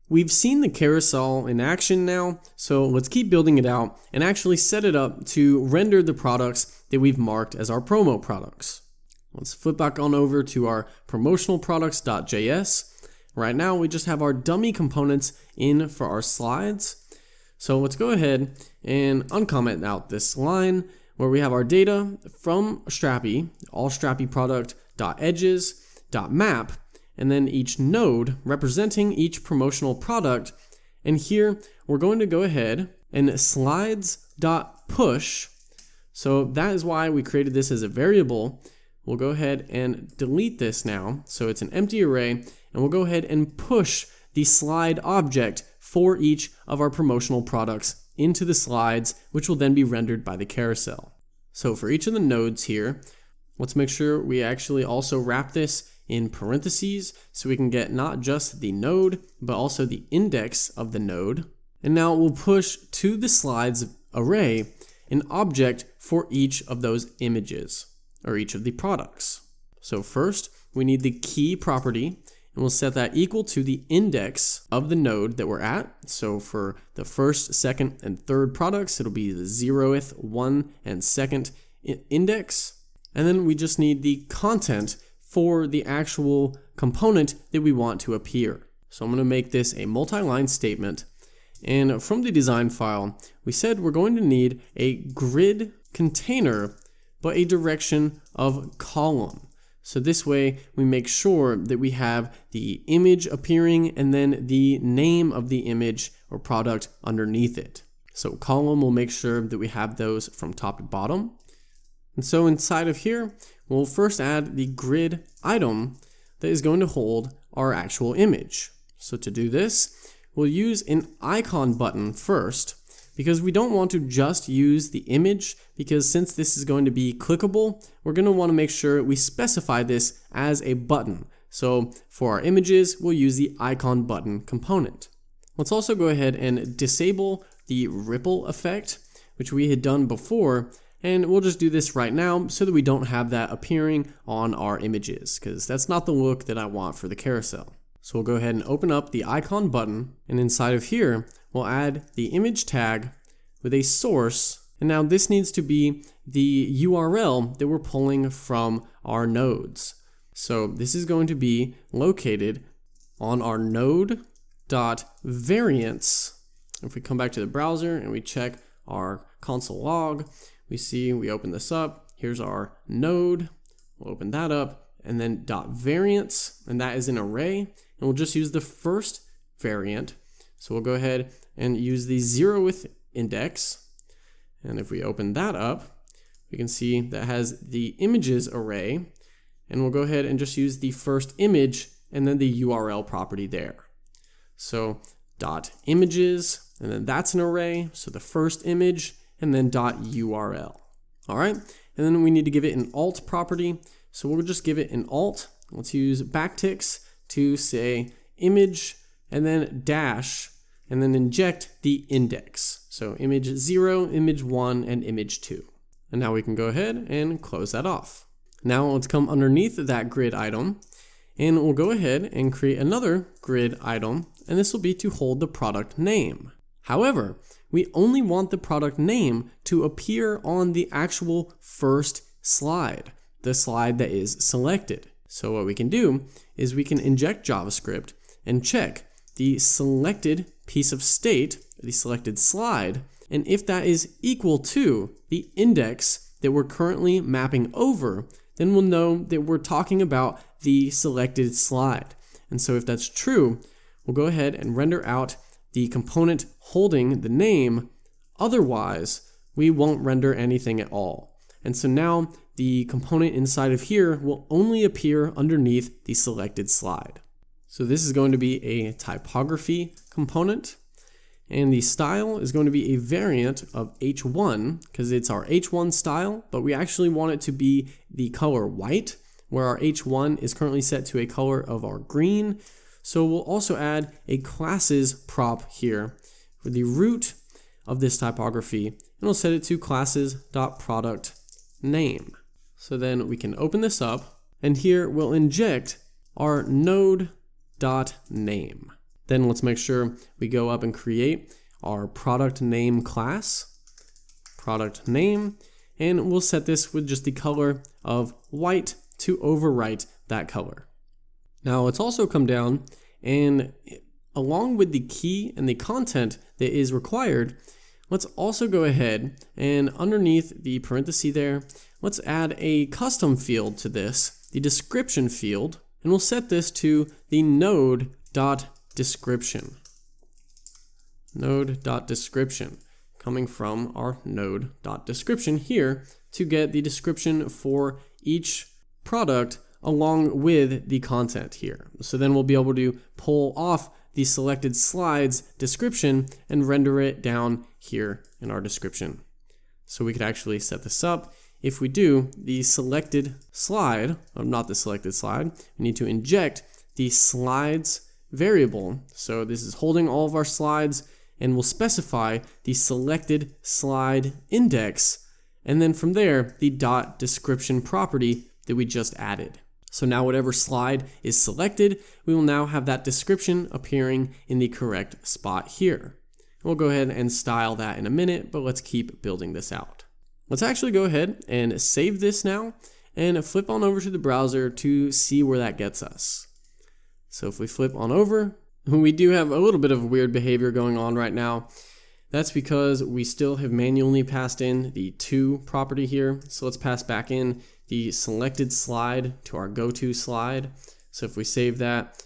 We've seen the carousel in action now, so let's keep building it out and actually set it up to render the products that we've marked as our promo products. Let's flip back on over to our promotional products.js. Right now we just have our dummy components in for our slides. So let's go ahead and uncomment out this line where we have our data from Strappy, all Strappy product.edges.map, and then each node representing each promotional product. And here we're going to go ahead and slides.push. So that is why we created this as a variable. We'll go ahead and delete this now. So it's an empty array, and we'll go ahead and push the slide object for each of our promotional products into the slides, which will then be rendered by the carousel. So for each of the nodes here, let's make sure we actually also wrap this in parentheses so we can get not just the node, but also the index of the node. And now we'll push to the slides array an object for each of those images or each of the products. So first we need the key property, and we'll set that equal to the index of the node that we're at. So for the first, second, and third products, it'll be the 0th, 1, and 2nd index. And then we just need the content for the actual component that we want to appear. So I'm going to make this a multi-line statement. And from the design file, we said we're going to need a grid container, but a direction of column. So this way we make sure that we have the image appearing and then the name of the image or product underneath it. So column will make sure that we have those from top to bottom. And so inside of here, we'll first add the grid item that is going to hold our actual image. So to do this, we'll use an icon button first, because we don't want to just use the image, because since this is going to be clickable, we're going to want to make sure we specify this as a button. So for our images, we'll use the icon button component. Let's also go ahead and disable the ripple effect, which we had done before. And we'll just do this right now so that we don't have that appearing on our images, because that's not the look that I want for the carousel. So we'll go ahead and open up the icon button, and inside of here, we'll add the image tag with a source. And now this needs to be the URL that we're pulling from our nodes. So this is going to be located on our node.variants. If we come back to the browser and we check our console log, we open this up, here's our node, we'll open that up, and then .variants, and that is an array, and we'll just use the first variant. So we'll go ahead and use the 0th index, and if we open that up, we can see that has the images array, and we'll go ahead and just use the first image and then the URL property there. So .images, and then that's an array, so the first image, and then .url. All right, and then we need to give it an alt property. So we'll just give it an alt. Let's use backticks to say image, and then dash, and then inject the index. So image 0, image 1, and image 2. And now we can go ahead and close that off. Now let's come underneath that grid item, and we'll go ahead and create another grid item, and this will be to hold the product name. However, we only want the product name to appear on the actual first slide, the slide that is selected. So what we can do is we can inject JavaScript and check the selected piece of state, the selected slide, and if that is equal to the index that we're currently mapping over, then we'll know that we're talking about the selected slide. And so if that's true, we'll go ahead and render out the component holding the name. Otherwise, we won't render anything at all. And so now the component inside of here will only appear underneath the selected slide. So this is going to be a typography component, and the style is going to be a variant of H1 because it's our H1 style, but we actually want it to be the color white, where our H1 is currently set to a color of our green. So we'll also add a classes prop here for the root of this typography, and we'll set it to classes.product_name. So then we can open this up, and here we'll inject our node.name. Then let's make sure we go up and create our product name class, product name, and we'll set this with just the color of white to overwrite that color. Now let's also come down and along with the key and the content that is required, let's also go ahead and underneath the parenthesis there, let's add a custom field to this, the description field, and we'll set this to the node.description. Node.description, coming from our node.description here to get the description for each product along with the content here. So then we'll be able to pull off the selected slide's description and render it down here in our description. So we could actually set this up. If we do the selected slide, or not the selected slide, we need to inject the slides variable. So this is holding all of our slides, and we'll specify the selected slide index, and then from there, the dot description property that we just added. So now whatever slide is selected, we will now have that description appearing in the correct spot here. We'll go ahead and style that in a minute, but let's keep building this out. Let's actually go ahead and save this now and flip on over to the browser to see where that gets us. So if we flip on over, we do have a little bit of weird behavior going on right now. That's because we still have manually passed in the to property here. So let's pass back in the selected slide to our go-to slide. So if we save that,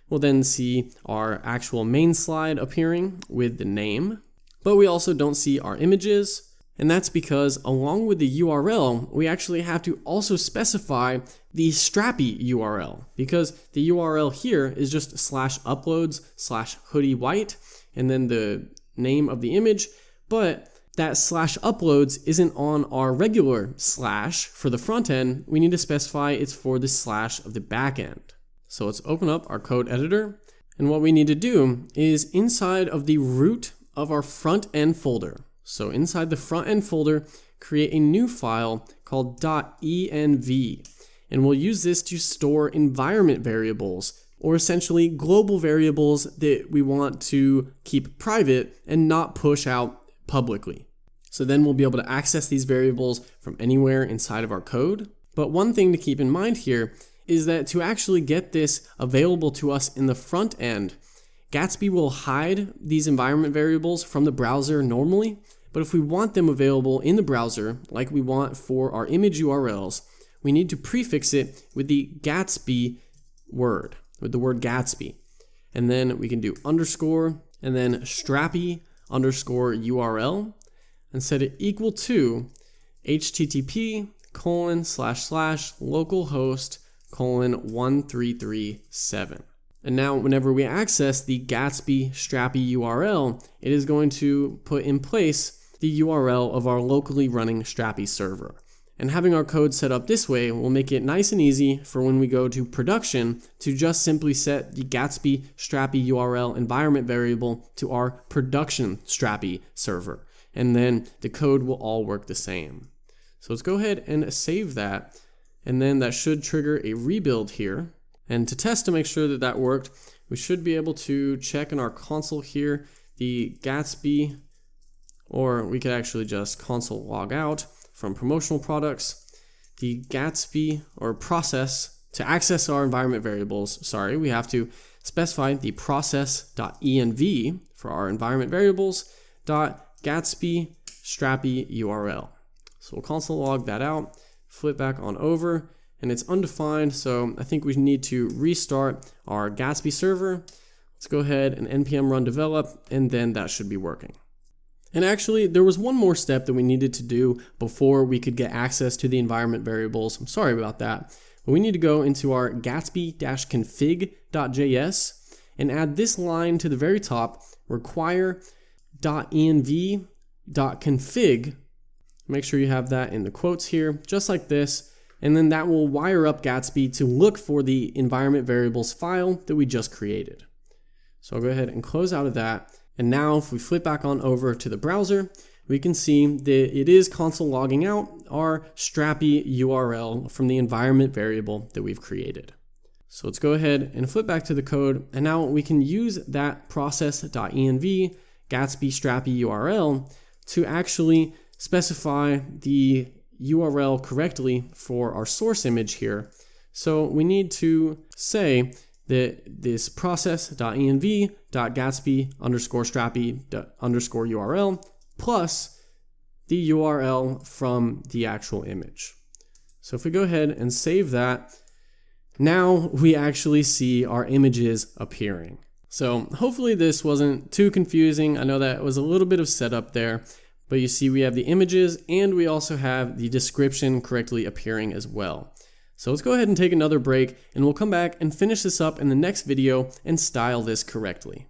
we'll then see our actual main slide appearing with the name, but we also don't see our images. And that's because along with the URL, we actually have to also specify the Strappy URL, because the URL here is just /uploads/hoodie white, and then the name of the image, but that /uploads isn't on our regular slash for the front end. We need to specify it's for the slash of the back end. So let's open up our code editor. And what we need to do is inside of the root of our front end folder. So inside the front end folder, create a new file called .env. And we'll use this to store environment variables, or essentially global variables that we want to keep private and not push out publicly. So then we'll be able to access these variables from anywhere inside of our code. But one thing to keep in mind here is that to actually get this available to us in the front end, Gatsby will hide these environment variables from the browser normally, but if we want them available in the browser, like we want for our image URLs, we need to prefix it with the Gatsby word, with the word Gatsby. And then we can do underscore, and then strappy underscore URL, and set it equal to http://localhost:1337. And now whenever we access the Gatsby strappy URL, it is going to put in place the URL of our locally running strappy server. And having our code set up this way will make it nice and easy for when we go to production to just simply set the Gatsby strappy URL environment variable to our production strappy server. And then the code will all work the same. So let's go ahead and save that. And then that should trigger a rebuild here. And to test to make sure that that worked, we should be able to check in our console here the Gatsby, or we could actually just console log out from promotional products, the Gatsby or process to access our environment variables. Sorry, we have to specify the process.env for our environment variables .gatsby strappy URL. So we'll console log that out, flip back on over, and it's undefined, so I think we need to restart our Gatsby server. Let's go ahead and npm run develop, and then that should be working. And actually, there was one more step that we needed to do before we could get access to the environment variables. I'm sorry about that. But we need to go into our gatsby-config.js and add this line to the very top, require.env.config. Make sure you have that in the quotes here, just like this. And then that will wire up Gatsby to look for the environment variables file that we just created. So I'll go ahead and close out of that. And now if we flip back on over to the browser, we can see that it is console logging out our strappy URL from the environment variable that we've created. So let's go ahead and flip back to the code, and now we can use that process.env Gatsby Strappy URL to actually specify the URL correctly for our source image here. So we need to say that this process.env.gatsby_strappy_URL plus the URL from the actual image. So if we go ahead and save that, now we actually see our images appearing. So hopefully this wasn't too confusing. I know that was a little bit of setup there, but you see we have the images and we also have the description correctly appearing as well. So let's go ahead and take another break, and we'll come back and finish this up in the next video and style this correctly.